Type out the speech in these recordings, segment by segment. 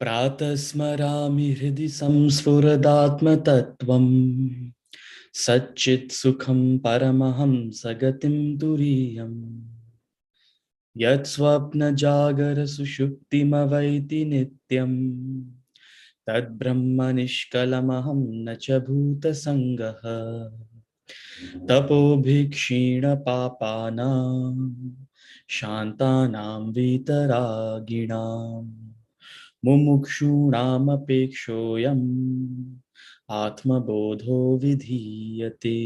प्रातः स्मरामि हृदि संस्फुरदात्मतत्त्वम् सच्चित् सुखं परमहंस गतिं तुरीयम् यत् स्वप्न जागर सुषुप्तिमवैति नित्यम् तद्ब्रह्म निष्कलमहं न च भूतसङ्गः तपोभिक्षीण पापानां शान्तानां वीतरागिणाम् मुमुक्षूणामपेक्षोऽयम् आत्मबोधो विधीयते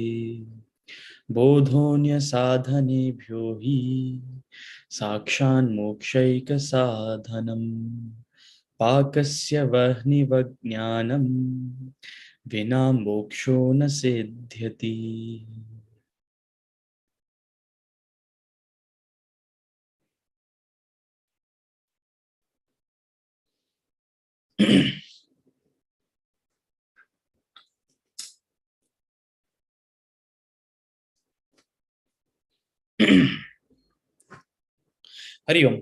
बोधोऽन्यसाधनेभ्यो हि साक्षान्मोक्षैकसाधनम् पाकस्य वह्निवज्ञानम् विना मोक्षो न सिद्ध्यति। Hari Om.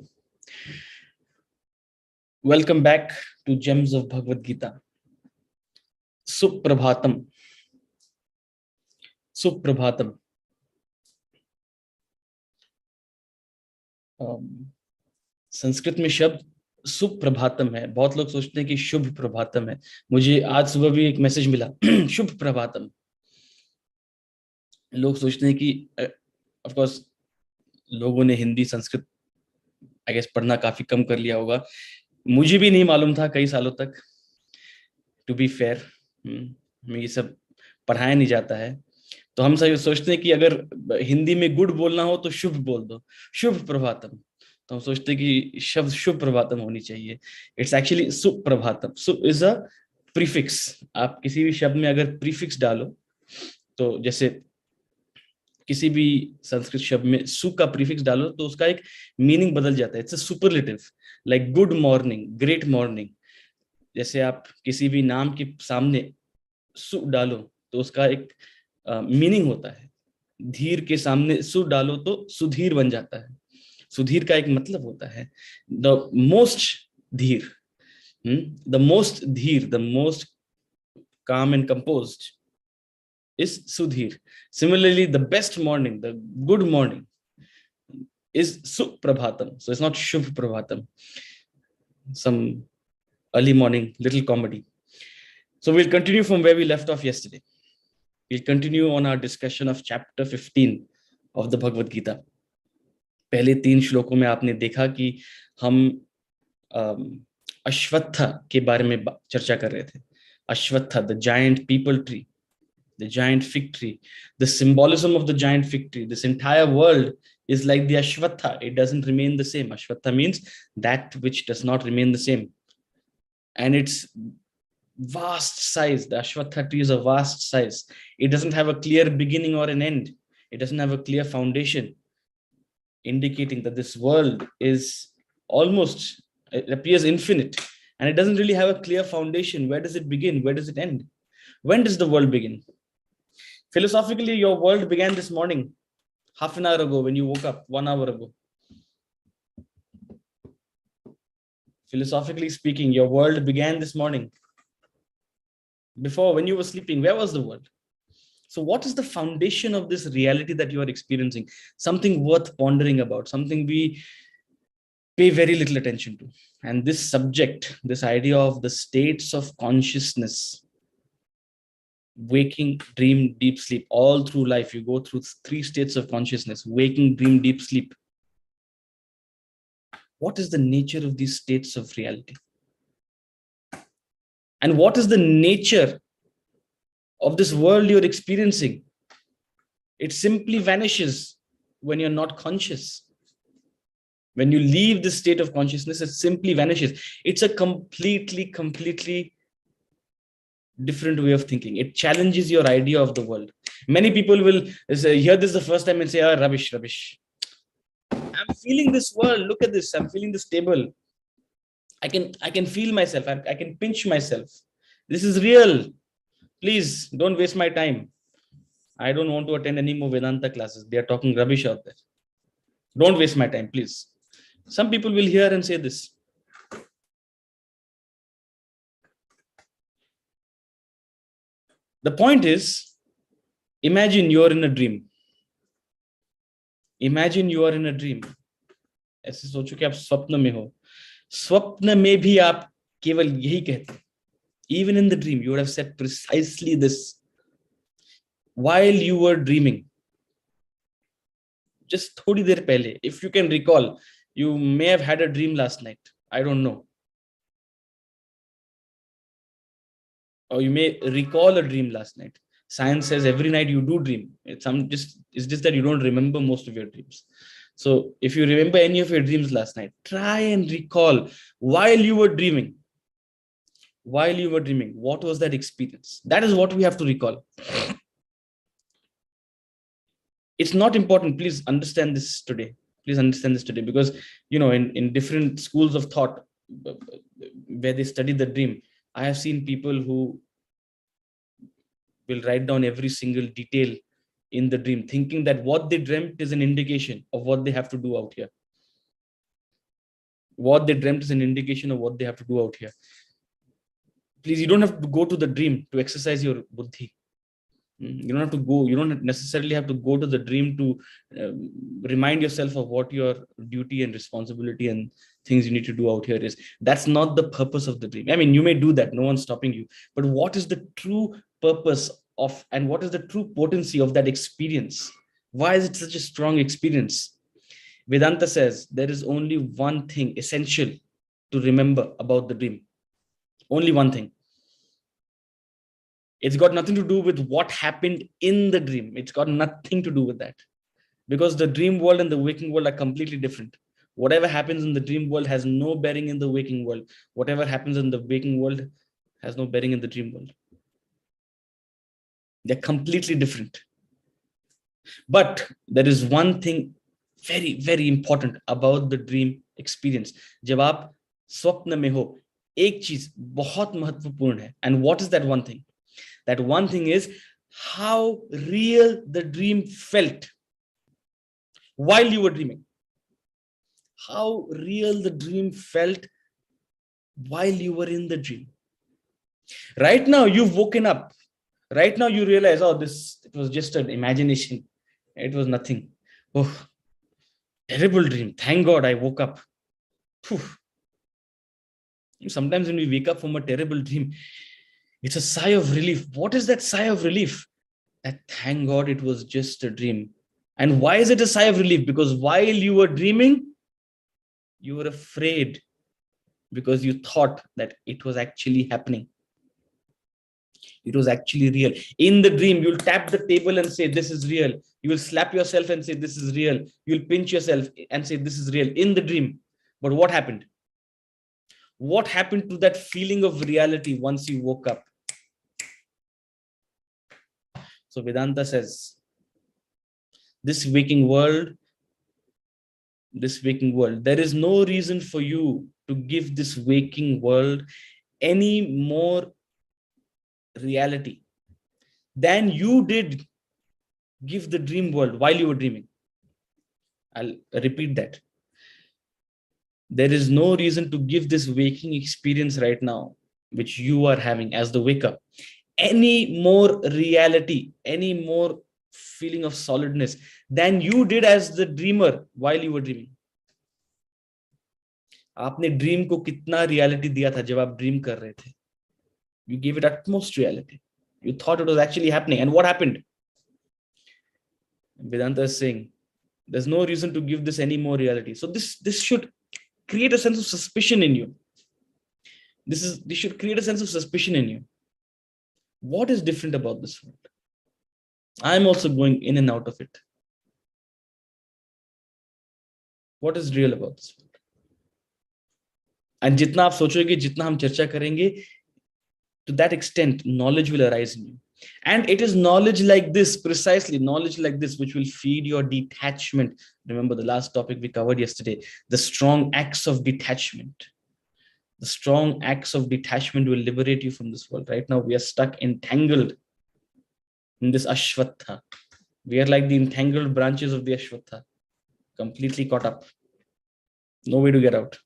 Welcome back to Gems of Bhagavad Gita. Suprabhatam. Suprabhatam. Sanskrit में शब्द सुप्रभातम है। बहुत लोग सोचते हैं कि शुभ प्रभातम है। मुझे आज सुबह भी एक मैसेज मिला शुभ प्रभातम। लोग सोचते हैं कि ऑफ कोर्स लोगों ने हिंदी संस्कृत आई गेस पढ़ना काफी कम कर लिया होगा। मुझे भी नहीं मालूम था कई सालों तक, टू बी फेयर। हमें ये सब पढ़ाया नहीं जाता है, तो हम सब सोचते हैं कि अगर हिंदी में गुड बोलना हो तो शुभ बोल दो, शुभ प्रभातम। तो हम सोचते हैं कि शब्द शुभ प्रभातम होनी चाहिए। इट्स एक्चुअली सुप्रभातम। सु इज अ प्रीफिक्स। आप किसी भी शब्द में अगर प्रीफिक्स डालो, तो जैसे किसी भी संस्कृत शब्द में सु का प्रीफिक्स डालो तो उसका एक मीनिंग बदल जाता है। It's a superlative, like good morning, great morning. जैसे आप किसी भी नाम के सामने सु डालो तो उसका एक मीनिंग होता है। धीर के सामने सु डालो तो सुधीर बन जाता है। सुधीर का एक मतलब होता है द मोस्ट धीर, द मोस्ट धीर, the most calm and composed is sudhir. Similarly, the best morning, the good morning is suprabhatam. So it's not shubh prabhatam. Some early morning little comedy. So we'll continue from where we left off yesterday. We'll continue on our discussion of chapter 15 of the Bhagavad Gita. पहले 3 श्लोकों में आपने देखा कि हम अश्वत्थ के बारे में चर्चा कर रहे थे। Ashwattha, the giant peepal tree, the giant fig tree, the symbolism of the giant fig tree. This entire world is like the ashwatha. It doesn't remain the same. Ashwatha means that which does not remain the same. And its vast size, the ashwatha tree is a vast size. It doesn't have a clear beginning or an end. It doesn't have a clear foundation, indicating that this world is almost, it appears infinite, and it doesn't really have a clear foundation. Where does it begin? Where does it end? When does the world begin? Philosophically, your world began this morning, half an hour ago when you woke up, 1 hour ago. Philosophically speaking, your world began this morning. Before, when you were sleeping, where was the world? So what is the foundation of this reality that you are experiencing? Something worth pondering about, something we pay very little attention to. And this subject, this idea of the states of consciousness, waking, dream, deep sleep, all through life you go through 3 states of consciousness: waking, dream, deep sleep. What is the nature of these states of reality? And what is the nature of this world you're experiencing? It simply vanishes when you're not conscious. When you leave this state of consciousness, it simply vanishes. It's a completely different way of thinking. It challenges your idea of the world. Many people will hear this the first time and say, rubbish. I'm feeling this world. Look at this. I'm feeling this table. I can feel myself. I can pinch myself. This is real. Please don't waste my time. I don't want to attend any more Vedanta classes. They are talking rubbish out there. Don't waste my time, please. Some people will hear and say this. The point is, imagine you are in a dream. Imagine you are in a dream. ऐसे सोचो कि आप स्वप्न में हो. स्वप्न में भी आप केवल यही कहते हैं. Even in the dream, you would have said precisely this while you were dreaming. Just थोड़ी देर पहले, if you can recall, you may have had a dream last night. I don't know. Or you may recall a dream last night. Science says every night you do dream. It's just that you don't remember most of your dreams. So if you remember any of your dreams last night, try and recall while you were dreaming. While you were dreaming, what was that experience? That is what we have to recall. It's not important. Please understand this today. Please understand this today, because in different schools of thought where they study the dream, I have seen people who will write down every single detail in the dream, thinking that what they dreamt is an indication of what they have to do out here. What they dreamt is an indication of what they have to do out here. Please, you don't have to go to the dream to exercise your buddhi. You don't necessarily have to go to the dream to remind yourself of what your duty and responsibility and things you need to do out here is. That's not the purpose of the dream. I mean, you may do that, no one's stopping you, but what is the true purpose of, and what is the true potency of that experience? Why is it such a strong experience? Vedanta says there is only one thing essential to remember about the dream. Only one thing. It's got nothing to do with what happened in the dream. It's got nothing to do with that. Because the dream world and the waking world are completely different. Whatever happens in the dream world has no bearing in the waking world. Whatever happens in the waking world has no bearing in the dream world. They're completely different. But there is one thing very, very important about the dream experience. जब आप स्वप्न में हो, एक चीज बहुत महत्वपूर्ण है. And what is that one thing? That one thing is how real the dream felt while you were dreaming. How real the dream felt while you were in the dream. Right now, you've woken up. Right now, you realize, it was just an imagination. It was nothing. Oh, terrible dream. Thank God I woke up. Whew. Sometimes when we wake up from a terrible dream, it's a sigh of relief. What is that sigh of relief? That thank God it was just a dream. And why is it a sigh of relief? Because while you were dreaming, you were afraid because you thought that it was actually happening. It was actually real. In the dream, you'll tap the table and say, this is real. You will slap yourself and say, this is real. You'll pinch yourself and say, this is real in the dream. But what happened? What happened to that feeling of reality once you woke up? So Vedanta says, this waking world, there is no reason for you to give this waking world any more reality than you did give the dream world while you were dreaming. I'll repeat that. There is no reason to give this waking experience right now, which you are having as the wake up, any more reality, any more feeling of solidness than you did as the dreamer while you were dreaming. आपने dream को कितना reality दिया था जब आप dream कर रहे थे? You gave it utmost reality. You thought it was actually happening. And what happened? Vedanta is saying, there's no reason to give this any more reality. So this should create a sense of suspicion in you. This should create a sense of suspicion in you. What is different about this world? I'm also going in and out of it. What is real about this world? And जितना आप सोचोगे, जितना हम चर्चा करेंगे, to that extent, knowledge will arise in you. And it is knowledge like this, precisely knowledge like this, which will feed your detachment. Remember the last topic we covered yesterday, the strong acts of detachment. The strong acts of detachment will liberate you from this world. Right now, we are stuck, entangled in this Ashwatha. We are like the entangled branches of the Ashwatha, completely caught up. No way to get out.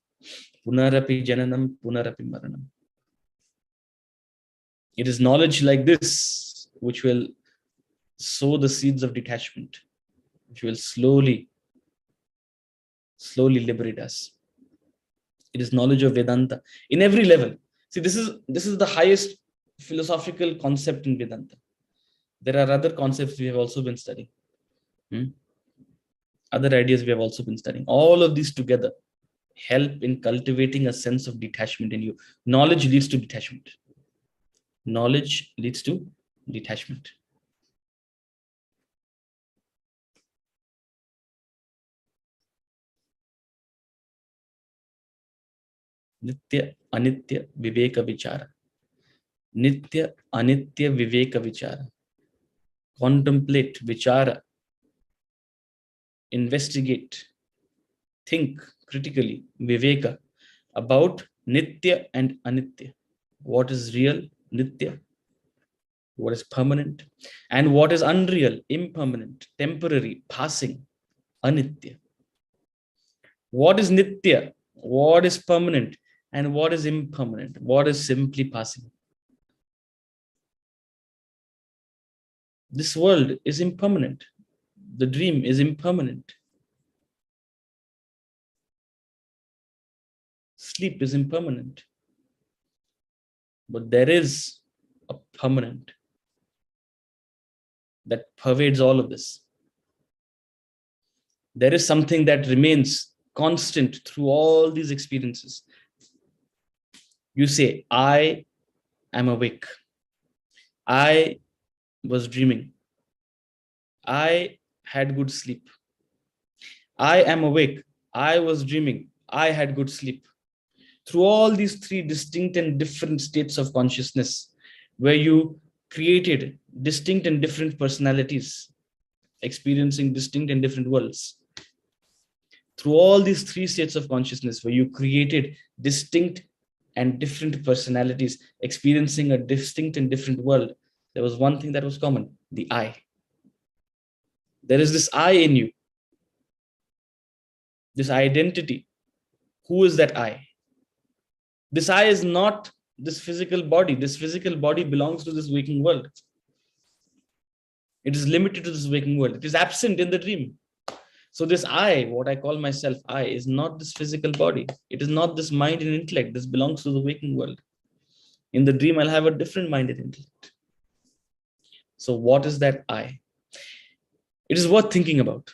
Punarapi jananam, punarapi maranam. It is knowledge like this which will sow the seeds of detachment, which will slowly liberate us. It is knowledge of Vedanta in every level. See, this is the highest philosophical concept in Vedanta. There are other concepts we have also been studying. Other ideas we have also been studying. All of these together help in cultivating a sense of detachment in you. Knowledge leads to detachment. Knowledge leads to detachment. Nitya Anitya Viveka Vichara. Nitya Anitya Viveka Vichara. Contemplate, Vichara. Investigate. Think critically, Viveka, about Nitya and Anitya. What is real, Nitya? What is permanent? And what is unreal, impermanent, temporary, passing, Anitya? What is Nitya? What is permanent? And what is impermanent? What is simply passing? This world is impermanent. The dream is impermanent. Sleep is impermanent. But there is a permanent that pervades all of this. There is something that remains constant through all these experiences. You say, I am awake. I was dreaming. I had good sleep. I am awake. I was dreaming. I had good sleep. Through all these three distinct and different states of consciousness, where you created distinct and different personalities, experiencing distinct and different worlds. Through all these three states of consciousness, where you created distinct and different personalities, experiencing a distinct and different world, there was one thing that was common: the I. There is this I in you, this identity. Who is that I? This I is not this physical body. This physical body belongs to this waking world. It is limited to this waking world. It is absent in the dream. So this I, what I call myself I, is not this physical body. It is not this mind and intellect. This belongs to the waking world. In the dream, I'll have a different mind and intellect. So what is that I? It is worth thinking about.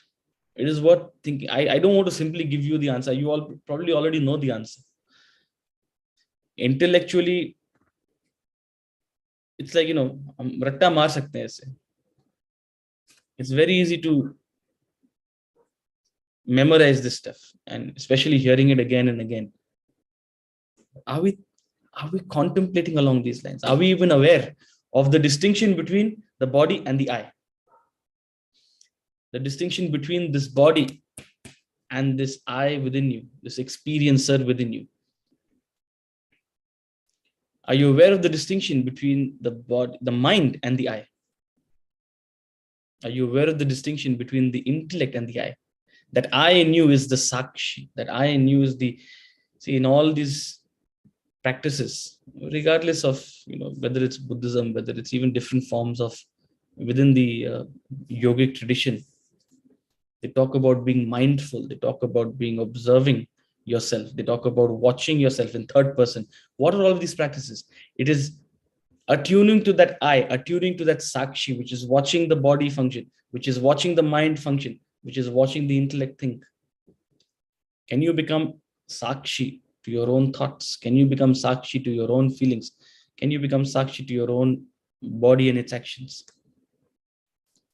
It is worth thinking. I don't want to simply give you the answer. You all probably already know the answer. Intellectually, it's like, हम रट्टा मार सकते हैं ऐसे. It's very easy to memorize this stuff, and especially hearing it again and again. Are we contemplating along these lines? Are we even aware of the distinction between the body and the I? The distinction between this body and this I within you, this experiencer within you. Are you aware of the distinction between the body, the mind, and the I? Are you aware of the distinction between the intellect and the I? That I in you is the sakshi. That I in you is the, see, in all these practices, regardless of whether it's Buddhism, whether it's even different forms of within the yogic tradition, they talk about being mindful. They talk about being observing yourself. They talk about watching yourself in third person. What are all of these practices? It is attuning to that I, attuning to that sakshi, which is watching the body function, which is watching the mind function, which is watching the intellect think. Can you become sakshi to your own thoughts? Can you become sakshi to your own feelings? Can you become sakshi to your own body and its actions?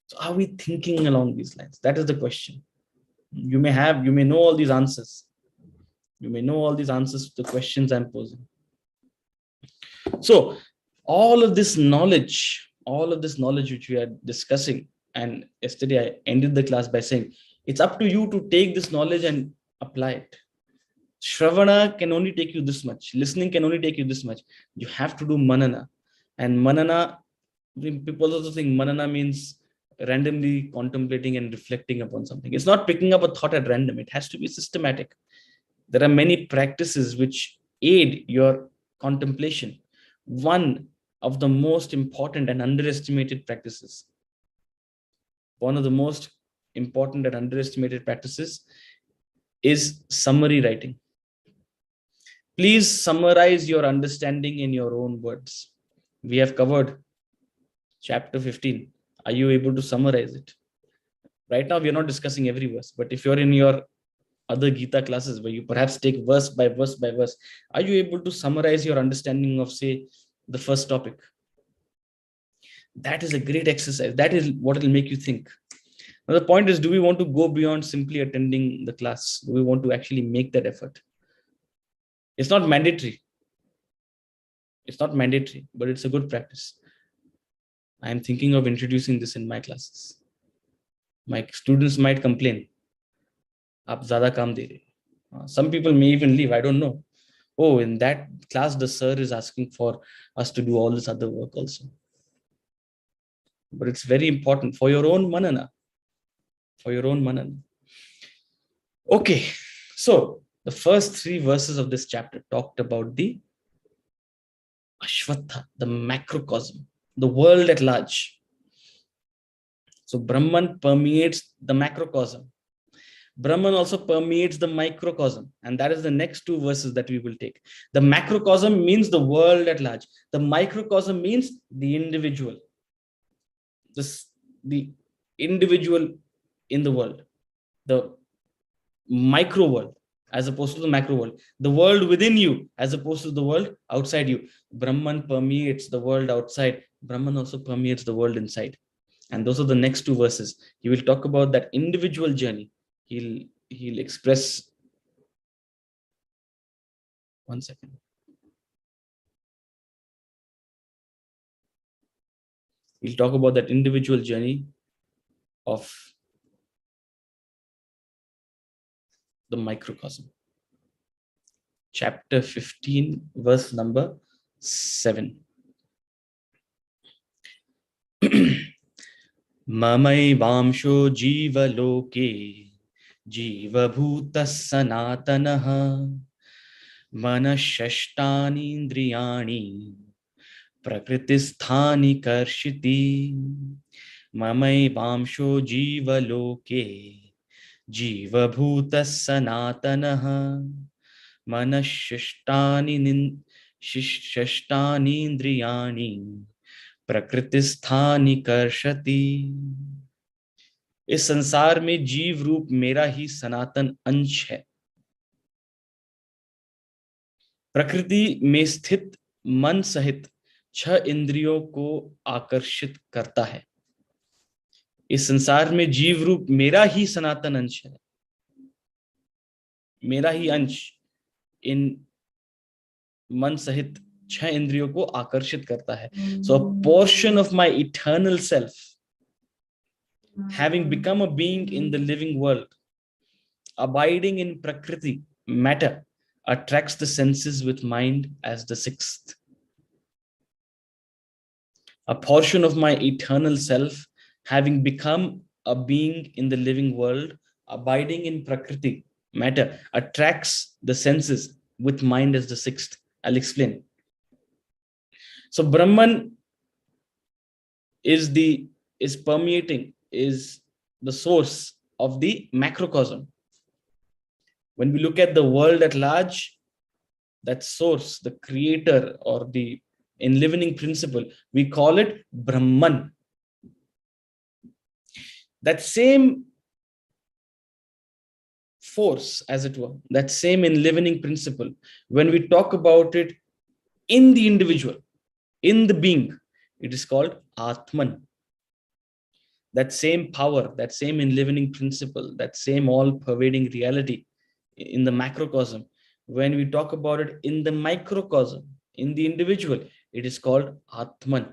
So are we thinking along these lines? That is the question. You may know all these answers. You may know all these answers to the questions I'm posing. So all of this knowledge which we are discussing, and yesterday I ended the class by saying, it's up to you to take this knowledge and apply it. Shravana can only take you this much. Listening can only take you this much. You have to do manana. And manana, people also think manana means randomly contemplating and reflecting upon something. It's not picking up a thought at random. It has to be systematic. There are many practices which aid your contemplation. One of the most important and underestimated practices. One of the most important and underestimated practices is summary writing. Please summarize your understanding in your own words. We have covered chapter 15. Are you able to summarize it? Right now, we are not discussing every verse, but if you're in your other Gita classes where you perhaps take verse by verse by verse, are you able to summarize your understanding of, say, the first topic? That is a great exercise. That is what will make you think. Now, the point is, do we want to go beyond simply attending the class? Do we want to actually make that effort? It's not mandatory. It's not mandatory, but it's a good practice. I am thinking of introducing this in my classes. My students might complain, "Aap zyada kaam de rahe." Some people may even leave. I don't know. Oh, in that class, the sir is asking for us to do all this other work also. But it's very important for your own manana. For your own manana. Okay, so the first 3 verses of this chapter talked about the Ashvatha, the macrocosm, the world at large. So Brahman permeates the macrocosm. Brahman also permeates the microcosm. And that is the next 2 verses that we will take. The macrocosm means the world at large. The microcosm means the individual. The individual in the world. The micro world as opposed to the macro world. The world within you as opposed to the world outside you. Brahman permeates the world outside. Brahman also permeates the world inside. And those are the next 2 verses. He will talk about that individual journey. He'll express. One second. He'll talk about that individual journey of the microcosm. Chapter 15, verse number 7. Mamaivamsho jiva loke jivabhuta sanatanaha manashashtani indriyani prakritisthani karshiti. Mamaivamsho jiva loke jivabhuta sanatanaha manashashtani indriyani प्रकृतिस्थानि कर्षति. इस संसार में जीव रूप मेरा ही सनातन अंश है. प्रकृति में स्थित मन सहित 6 इंद्रियों को आकर्षित करता है. इस संसार में जीव रूप मेरा ही सनातन अंश है. मेरा ही अंश इन मन सहित 6 इंद्रियों को आकर्षित करता है. So a portion of my eternal self, having become a being in the living world, abiding in prakriti, matter, attracts the senses with mind as the 6th. A portion of my eternal self, having become a being in the living world, abiding in prakriti, matter, attracts the senses with mind as the 6th. I'll explain. So Brahman is the source of the macrocosm. When we look at the world at large, that source, the creator or the enlivening principle, we call it Brahman. That same force, as it were, that same enlivening principle, when we talk about it in the individual, in the being, it is called Atman. That same power, that same enlivening principle, that same all-pervading reality in the macrocosm, when we talk about it in the microcosm, in the individual, it is called Atman.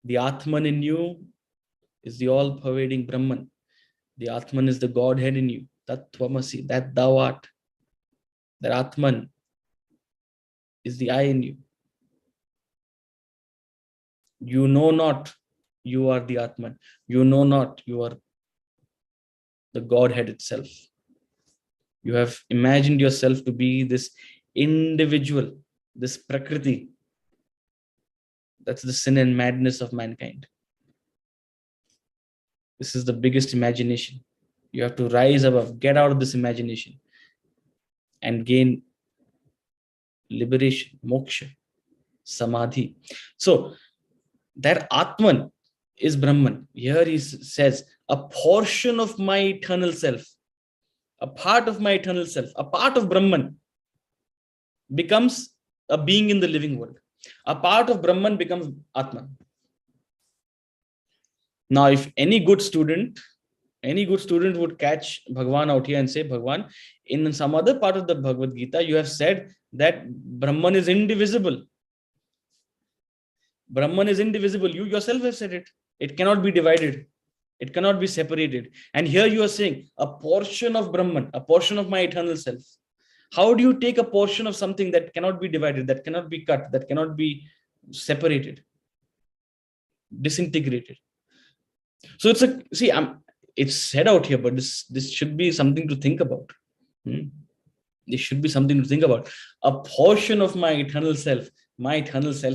The Atman in you is the all-pervading Brahman. The Atman is the Godhead in you. Tat Tvamasi, that thou art. That Atman is the I in you. You know not you are the Atman. You know not you are the Godhead itself. You have imagined yourself to be this individual, this Prakriti, That's the sin and madness of mankind. This is the biggest imagination. You have to rise above, get out of this imagination, and gain liberation, moksha, samadhi. So that Atman is Brahman. Here he says, a portion of my eternal self, a part of my eternal self, a part of Brahman becomes a being in the living world. A part of Brahman becomes Atman. Now, if any good student would catch Bhagwan out here and say, Bhagwan, in some other part of the Bhagavad Gita, you have said that Brahman is indivisible. Brahman is indivisible. You yourself have said it. It cannot be divided. It cannot be separated. And here you are saying a portion of Brahman, a portion of my eternal self. How do you take a portion of something that cannot be divided, that cannot be cut, that cannot be separated, disintegrated? So it's said out here, but this should be something to think about. This should be something to think about. A portion of my eternal self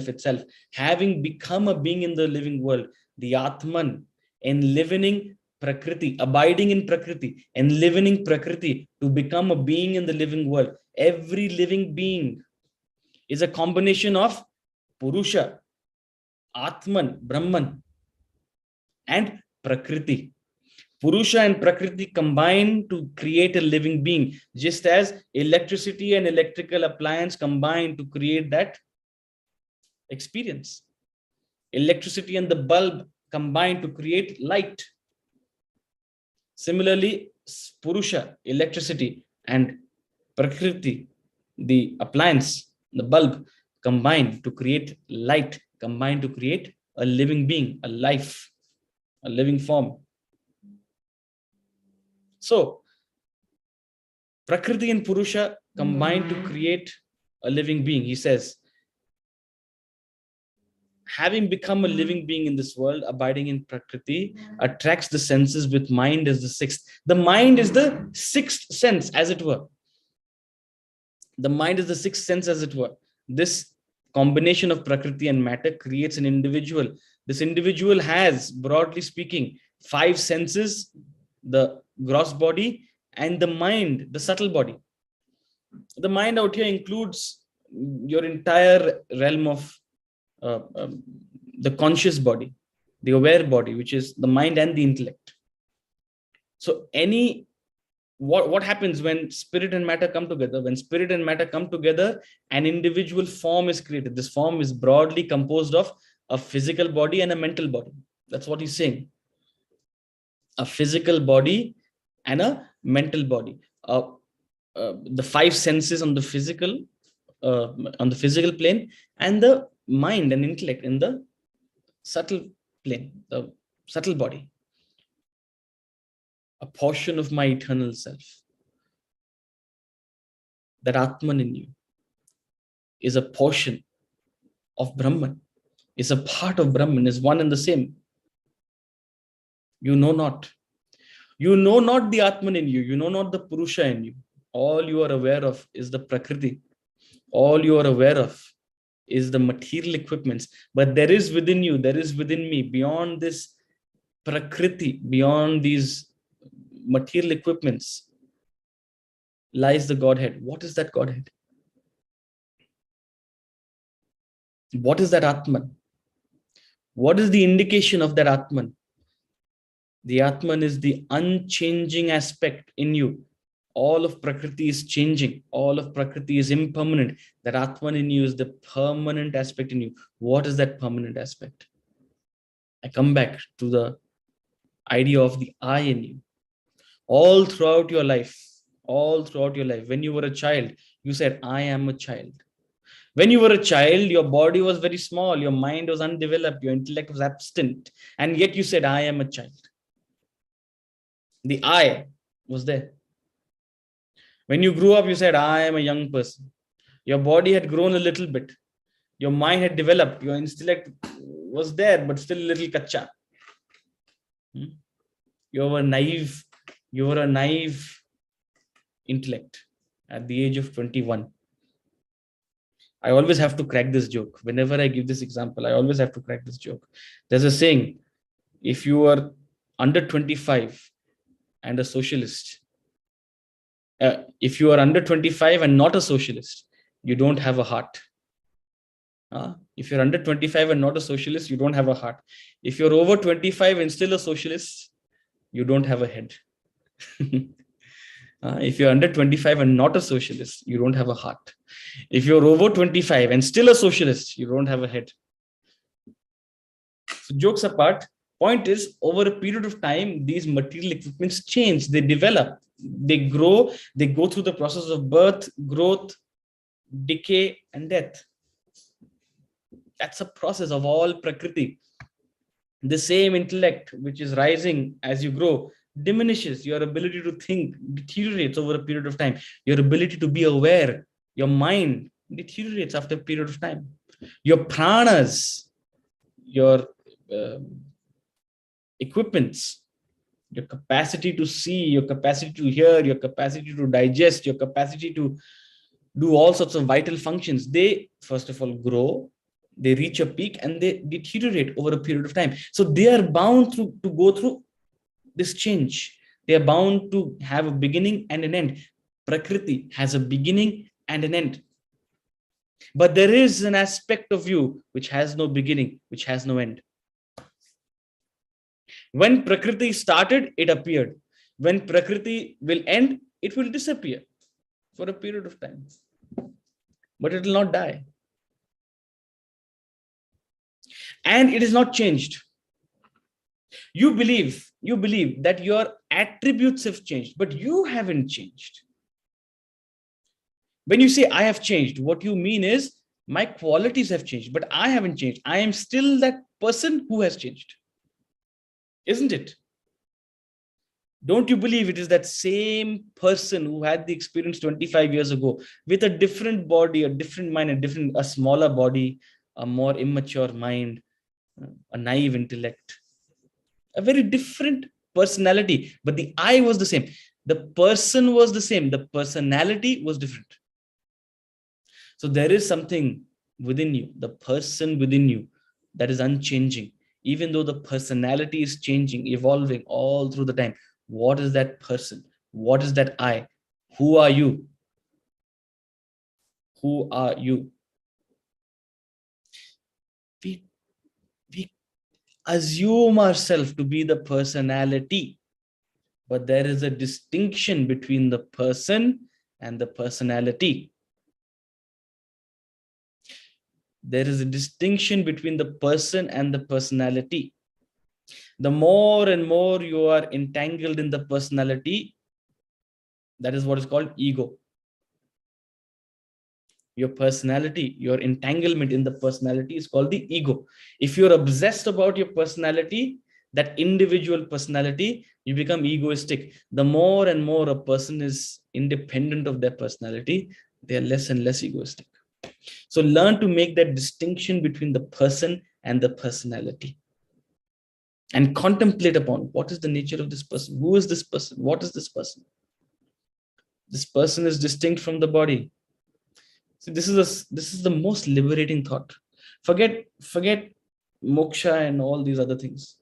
itself, having become a being in the living world, the Atman, enlivening Prakriti, abiding in Prakriti, enlivening Prakriti to become a being in the living world. Every living being is a combination of Purusha, Atman, Brahman, and Prakriti. Purusha and Prakriti combine to create a living being, just as electricity and electrical appliance combine to create that experience. Electricity and the bulb combine to create light. Similarly, Purusha, electricity, and Prakriti, the appliance, the bulb, combine to create light, combine to create a living being, a life, a living form. So, Prakriti and Purusha combine to create a living being. He says, having become a living being in this world, abiding in Prakriti, attracts the senses with mind as the sixth. The mind is the sixth sense, as it were. The mind is the sixth sense, as it were. This combination of Prakriti and matter creates an individual. This individual has, broadly speaking, 5 senses, the gross body, and the mind, the subtle body. The mind out here includes your entire realm of the conscious body, the aware body, which is the mind and the intellect. So what happens when spirit and matter come together? When spirit and matter come together, an individual form is created. This form is broadly composed of a physical body and a mental body. That's what he's saying. A physical body and a mental body. The 5 senses on the physical plane, and the mind and intellect in the subtle plane, the subtle body. A portion of my eternal self, that Atman in you, is a portion of Brahman, is a part of Brahman, is one and the same. You know not. You know not the Atman in you. You know not the Purusha in you. All you are aware of is the Prakriti. All you are aware of is the material equipments. But there is within you, there is within me, beyond this Prakriti, beyond these material equipments, lies the Godhead. What is that Godhead? What is that Atman? What is the indication of that Atman? The Atman is the unchanging aspect in you. All of Prakriti is changing. All of Prakriti is impermanent. That Atman in you is the permanent aspect in you. What is that permanent aspect? I come back to the idea of the I in you. All throughout your life, when you were a child, you said, I am a child. When you were a child, your body was very small, your mind was undeveloped, your intellect was absent, and yet you said, I am a child. The I was there. When you grew up, you said, I am a young person. Your body had grown a little bit. Your mind had developed. Your intellect was there, but still a little kacha. You were naive. You were a naive intellect at the age of 21. I always have to crack this joke. Whenever I give this example, I always have to crack this joke. There's a saying, if you are under 25 and a socialist, if you are under 25 and not a socialist, you don't have a heart. If you're under 25 and not a socialist, you don't have a heart. If you're over 25 and still a socialist, you don't have a head. If you're under 25 and not a socialist, you don't have a heart. If you're over 25 and still a socialist, you don't have a head. So jokes apart, point is, over a period of time, these material equipments change, they develop, they grow, they go through the process of birth, growth, decay, and death. That's a process of all Prakriti. The same intellect which is rising as you grow diminishes. Your ability to think deteriorates over a period of time. Your ability to be aware, your mind deteriorates after a period of time. Your pranas, your equipments, your capacity to see, your capacity to hear, your capacity to digest, your capacity to do all sorts of vital functions, they first of all grow, they reach a peak, and they deteriorate over a period of time. So they are bound to go through this change. They are bound to have a beginning and an end. Prakriti has a beginning and an end. But there is an aspect of you which has no beginning, which has no end. When Prakriti started, it appeared. When Prakriti will end, it will disappear for a period of time. But it will not die. And it is not changed. You believe that your attributes have changed, but you haven't changed. When you say I have changed, what you mean is my qualities have changed, but I haven't changed. I am still that person who has changed. Isn't it? Don't you believe it is that same person who had the experience 25 years ago with a different body, a different mind, a smaller body, a more immature mind, a naive intellect, a very different personality, but the I was the same. The person was the same. The personality was different. So there is something within you, the person within you, that is unchanging. Even though the personality is changing, evolving all through the time. What is that person? What is that I? Who are you? Who are you? We assume ourselves to be the personality, but there is a distinction between the person and the personality. There is a distinction between the person and the personality. The more and more you are entangled in the personality, that is what is called ego. Your personality, your entanglement in the personality is called the ego. If you're obsessed about your personality, that individual personality, you become egoistic. The more and more a person is independent of their personality, they are less and less egoistic. So learn to make that distinction between the person and the personality. And contemplate upon what is the nature of this person. Who is this person? What is this person? This person is distinct from the body. So this is the most liberating thought. Forget moksha and all these other things.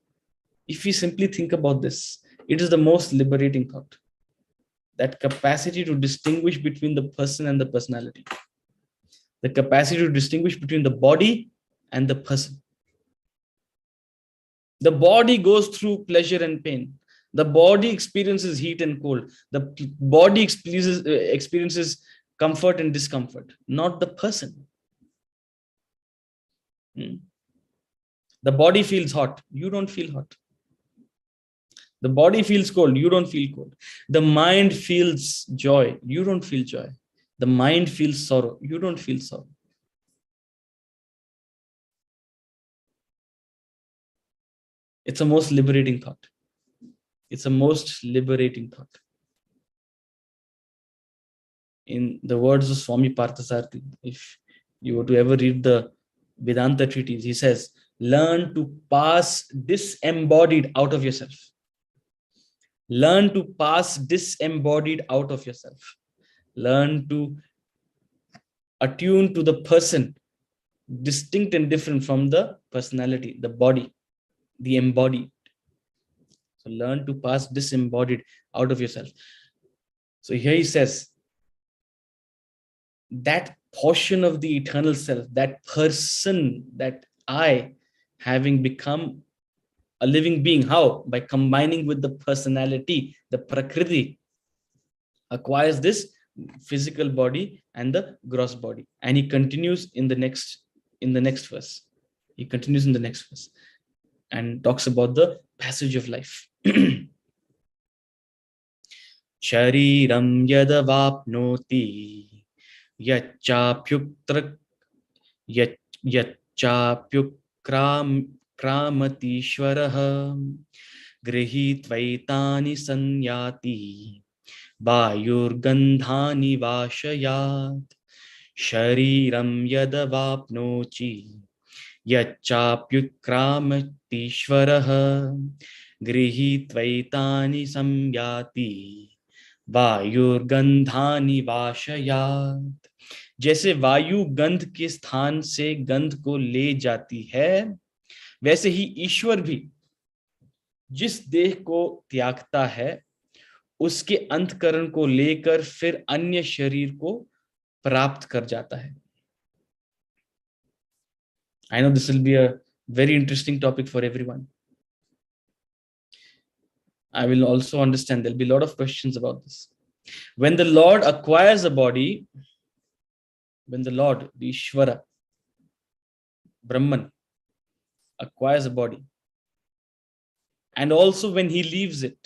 If we simply think about this, it is the most liberating thought. That capacity to distinguish between the person and the personality. The capacity to distinguish between the body and the person. The body goes through pleasure and pain. The body experiences heat and cold. The body experiences comfort and discomfort, not the person. The body feels hot. You don't feel hot. The body feels cold. You don't feel cold. The mind feels joy. You don't feel joy. The mind feels sorrow. You don't feel sorrow. It's a most liberating thought. It's a most liberating thought. In the words of Swami Parthasarathi, if you were to ever read the Vedanta treatise, he says, learn to pass disembodied out of yourself. Learn to pass disembodied out of yourself. Learn to attuned to the person, distinct and different from the personality, the body, the embodied. So learn to pass disembodied out of yourself. So here he says, that portion of the eternal self, that person, that I, having become a living being. How? By combining with the personality, the prakriti, acquires this physical body and the gross body. And he continues in the next verse. He continues in the next verse and talks about the passage of life. Shariram yadavapnoti yachapyuktra yachapyukramatiishvaraha grihitvaitani sanyati vayurgandhani vashayat shariram yadavapnochi yachapyukramatiishvaraha grihitvaitani samyati वायुर्गंधानि वाशयात. जैसे वायु गंध के स्थान से गंध को ले जाती है, वैसे ही ईश्वर भी जिस देह को त्यागता है उसके अंतकरण को लेकर फिर अन्य शरीर को प्राप्त कर जाता है. I know this will be a very interesting topic for everyone. I will also understand there'll be a lot of questions about this. When the Lord acquires a body, when the Lord, the Ishvara, Brahman, acquires a body, and also when he leaves it,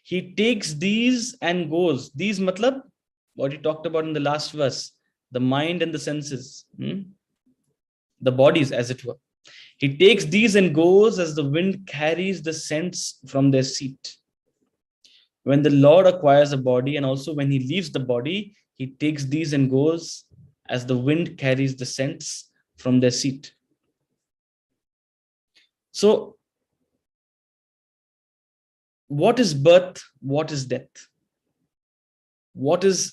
he takes these and goes. These matlab, what he talked about in the last verse, the mind and the senses, the bodies as it were. He takes these and goes as the wind carries the scents from their seat. When the Lord acquires a body and also when he leaves the body, he takes these and goes as the wind carries the scents from their seat. So, what is birth? What is death? What is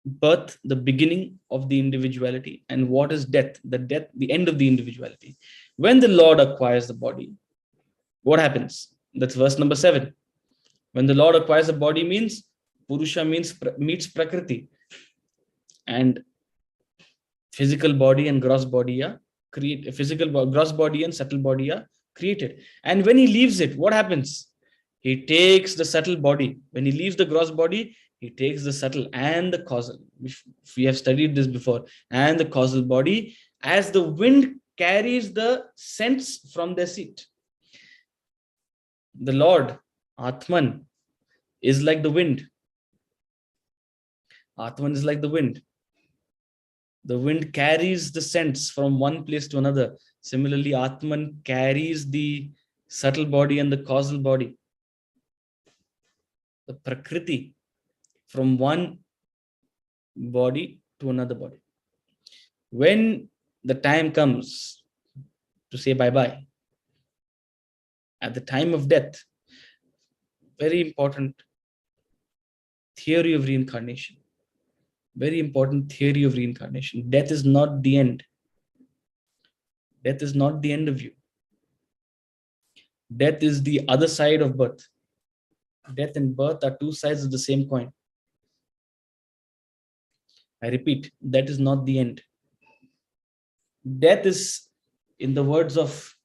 birth, the beginning of the individuality, and what is death, the end of the individuality? When the Lord acquires the body, what happens? That's verse number 7. When the Lord acquires a body means Purusha meets Prakriti, and physical body and gross body are created. Gross body and subtle body are created. And when he leaves it, what happens? He takes the subtle body. When he leaves the gross body, he takes the subtle and the causal. We have studied this before. And the causal body, as the wind carries the scents from their seat. The Lord, Atman, is like the wind. Atman is like the wind. The wind carries the scents from one place to another. Similarly, Atman carries the subtle body and the causal body, the Prakriti, from one body to another body. When the time comes to say bye-bye, at the time of death, very important theory of reincarnation. Very important theory of reincarnation. Death is not the end. Death is not the end of you. Death is the other side of birth. Death and birth are two sides of the same coin. I repeat, that is not the end. Death is, in the words of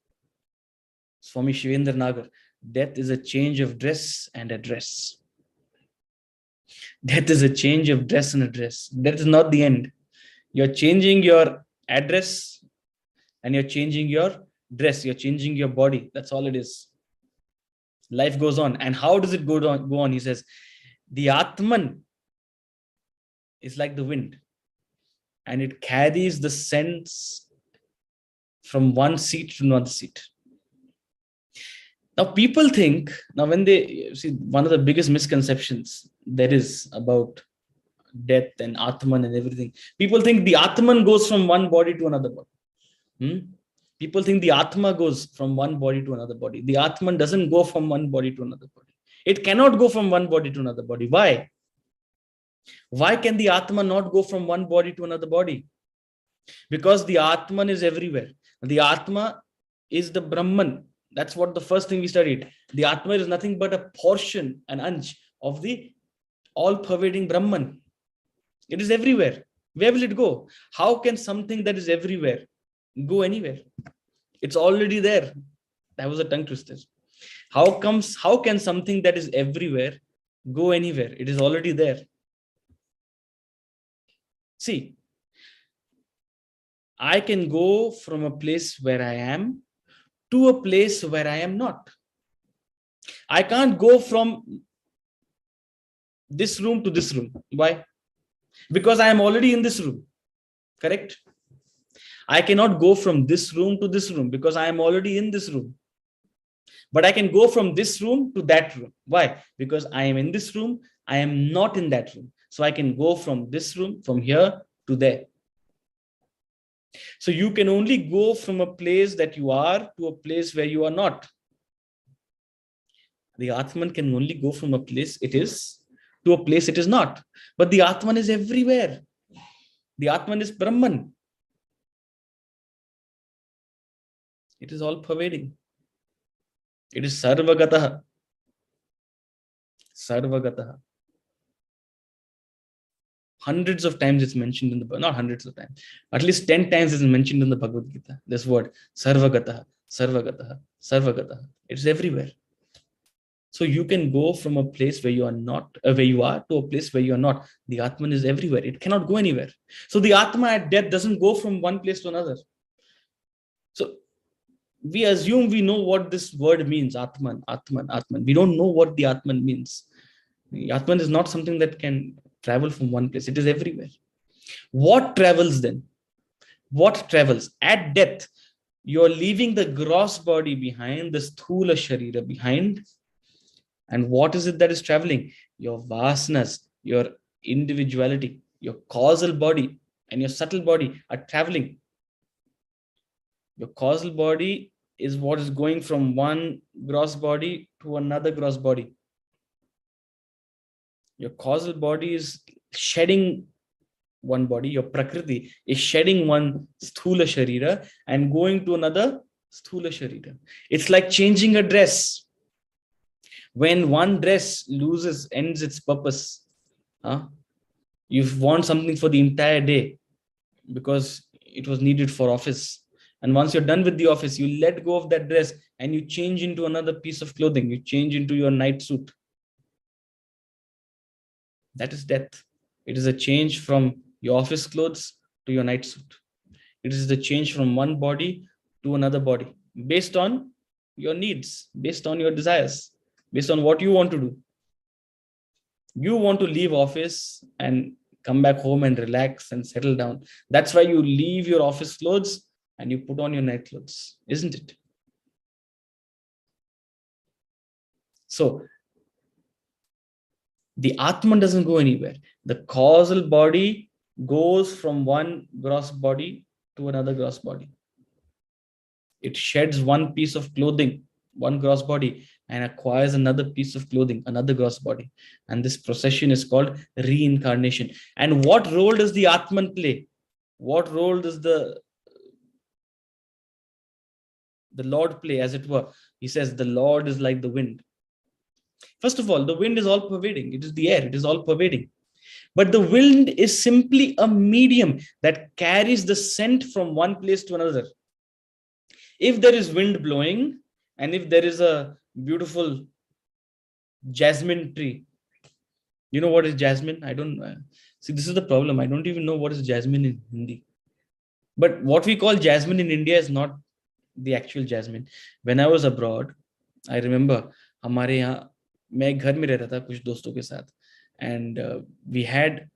Swami Shivendra Nagar, death is a change of dress and address. Death is a change of dress and address. That is not the end. You're changing your address and you're changing your dress. You're changing your body. That's all it is. Life goes on. And how does it go on? He says, the Atman is like the wind, and it carries the scents from one seat to another seat. Now, people think, when they see, one of the biggest misconceptions there is about death and Atman and everything, people think the Atman goes from one body to another body. People think the Atma goes from one body to another body. The Atman doesn't go from one body to another body. It cannot go from one body to another body. Why? Why can the Atma not go from one body to another body? Because the Atman is everywhere. The Atma is the Brahman. That's what the first thing we studied. The Atma is nothing but a portion, an ansh of the all-pervading Brahman. It is everywhere. Where will it go? How can something that is everywhere go anywhere? It's already there. That was a tongue twister. How can something that is everywhere go anywhere? It is already there. See, I can go from a place where I am to a place where I am not. I can't go from this room to this room. Why? Because I am already in this room. Correct? I cannot go from this room to this room because I am already in this room. But I can go from this room to that room. Why? Because I am in this room. I am not in that room. So I can go from this room, from here to there. So you can only go from a place that you are to a place where you are not. The Atman can only go from a place it is to a place it is not. But the Atman is everywhere. The Atman is Brahman. It is all pervading. It is Sarvagataha. Sarvagataha. Hundreds of times it's mentioned in the, not hundreds of times, at least 10 times it's mentioned in the Bhagavad Gita. This word, Sarvagataha, Sarvagataha, Sarvagataha. It's everywhere. So you can go from a place where you are not, where you are to a place where you are not. The Atman is everywhere. It cannot go anywhere. So the Atma at death doesn't go from one place to another. So we assume we know what this word means, Atman, Atman, Atman. We don't know what the Atman means. The Atman is not something that can travel from one place. It is everywhere. What travels then? What travels? At death, you're leaving the gross body behind, the sthula sharira behind. And what is it that is traveling? Your vasanas, your individuality, your causal body and your subtle body are traveling. Your causal body is what is going from one gross body to another gross body. Your causal body is shedding one body, your prakriti is shedding one sthula sharira and going to another sthula sharira. It's like changing a dress. When one dress ends its purpose, you've worn something for the entire day because it was needed for office. And once you're done with the office, you let go of that dress and you change into another piece of clothing. You change into your night suit. That is death. It is a change from your office clothes to your night suit. It is the change from one body to another body based on your needs, based on your desires, based on what you want to do. You want to leave office and come back home and relax and settle down. That's why you leave your office clothes and you put on your night clothes, isn't it? So the Atman doesn't go anywhere. The causal body goes from one gross body to another gross body. It sheds one piece of clothing, one gross body, and acquires another piece of clothing, another gross body. And this procession is called reincarnation. And what role does the Atman play? What role does the Lord play, as it were? He says, the Lord is like the wind. First of all, the wind is all pervading. It is the air. It is all pervading. But the wind is simply a medium that carries the scent from one place to another. If there is wind blowing, and if there is a beautiful jasmine tree, you know what is jasmine? I don't see. This is the problem. I don't even know what is jasmine in Hindi. But what we call jasmine in India is not the actual jasmine. When I was abroad, I remember हमारे यहाँ मैं घर में रहता था कुछ दोस्तों के साथ, and we had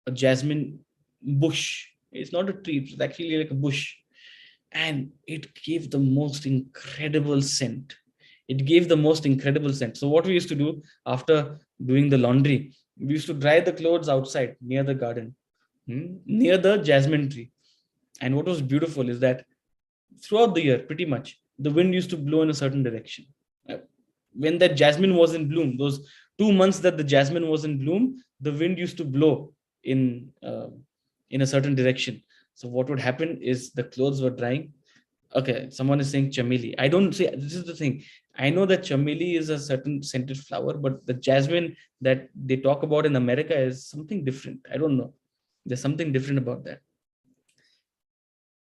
a jasmine bush. It's not a tree. It's actually like a bush. And it gave the most incredible scent. It gave the most incredible scent. So what we used to do after doing the laundry, we used to dry the clothes outside near the garden, near the jasmine tree. And what was beautiful is that throughout the year, pretty much, the wind used to blow in a certain direction. When that jasmine was in bloom, those 2 months that the jasmine was in bloom, the wind used to blow in a certain direction. So what would happen is the clothes were drying. Okay, someone is saying chameli. I don't say, this is the thing. I know that chameli is a certain scented flower, but the jasmine that they talk about in America is something different. I don't know. There's something different about that.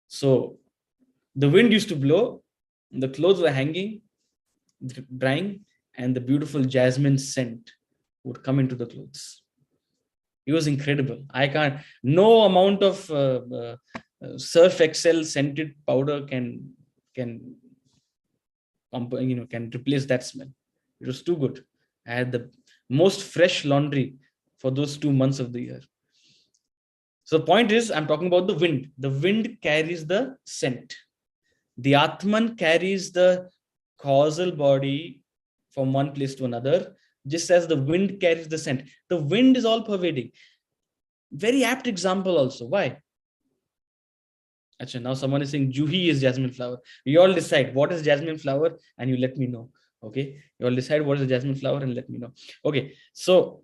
So the wind used to blow, the clothes were hanging, drying, and the beautiful jasmine scent would come into the clothes. It was incredible. I can't, no amount of Surf Excel scented powder can replace that smell. It was too good. I had the most fresh laundry for those 2 months of the year. So the point is, I'm talking about the wind. The wind carries the scent. The Atman carries the causal body from one place to another, just as the wind carries the scent. The wind is all pervading. Very apt example also. Why? Achha, now someone is saying Juhi is jasmine flower. We all decide what is jasmine flower and you let me know. Okay. You all decide what is the jasmine flower and let me know. Okay. So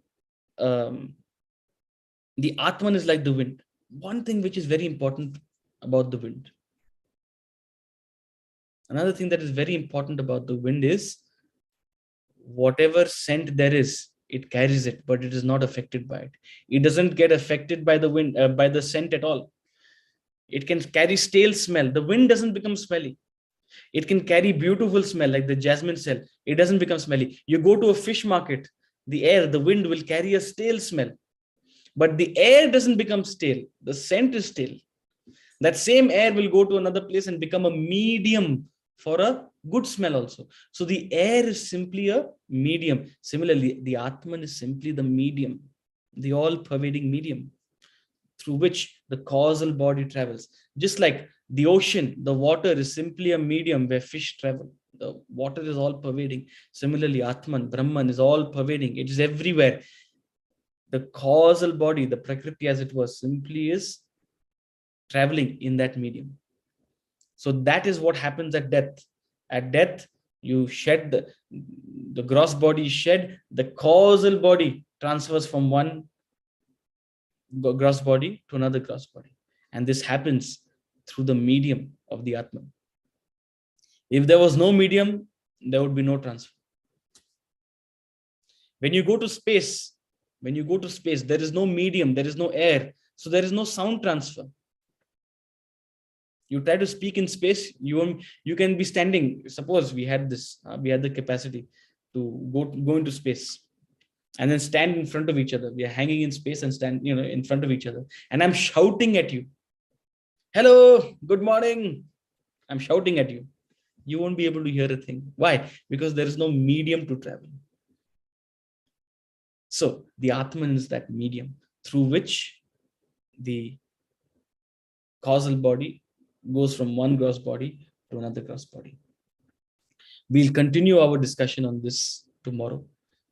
the Atman is like the wind. One thing which is very important about the wind. Another thing that is very important about the wind is whatever scent there is, it carries it, but it is not affected by it. It doesn't get affected by the wind, by the scent at all. It can carry stale smell. The wind doesn't become smelly. It can carry beautiful smell like the jasmine cell. It doesn't become smelly. You go to a fish market, the air, the wind will carry a stale smell, but the air doesn't become stale. The scent is stale. That same air will go to another place and become a medium for a good smell also. So the air is simply a medium. Similarly, the Atman is simply the medium, the all-pervading medium through which the causal body travels. Just like the ocean, the water is simply a medium where fish travel. The water is all pervading. Similarly, Atman, Brahman is all pervading. It is everywhere. The causal body, the Prakriti as it was, simply is traveling in that medium. So that is what happens at death. At death, you shed the gross body is shed, the causal body transfers from one gross body to another gross body. And this happens through the medium of the Atman. If there was no medium, there would be no transfer. When you go to space, there is no medium, there is no air. So there is no sound transfer. You try to speak in space, you can be standing. Suppose we had the capacity to go into space and then stand in front of each other. We are hanging in space and stand, in front of each other. And I'm shouting at you, hello, good morning. I'm shouting at you. You won't be able to hear a thing. Why? Because there is no medium to travel. So the Atman is that medium through which the causal body goes from one gross body to another gross body. We'll continue our discussion on this tomorrow.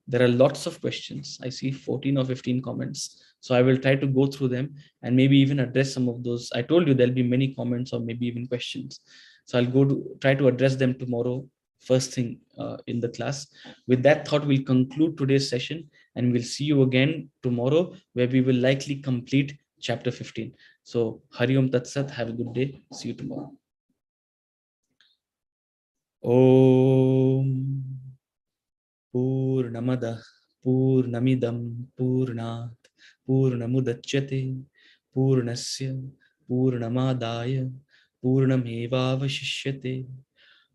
There are lots of questions. I see 14 or 15 comments. So I will try to go through them and maybe even address some of those. I told you there'll be many comments or maybe even questions. So I'll try to address them tomorrow, first thing in the class. With that thought, we'll conclude today's session and we'll see you again tomorrow where we will likely complete chapter 15. So Hari Om Tat Sat, have a good day. See you tomorrow. Om Purnamada Purnamidam Purnat Purnamudachyate Purnasya Purnamadaya Purnamevavashishyate.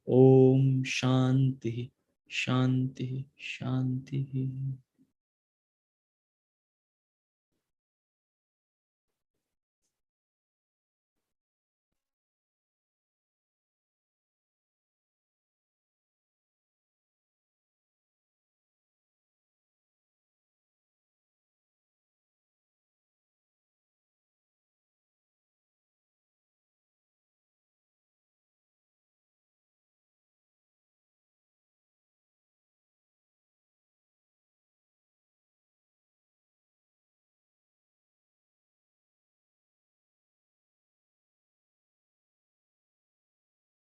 Om Shanti Shanti Shanti.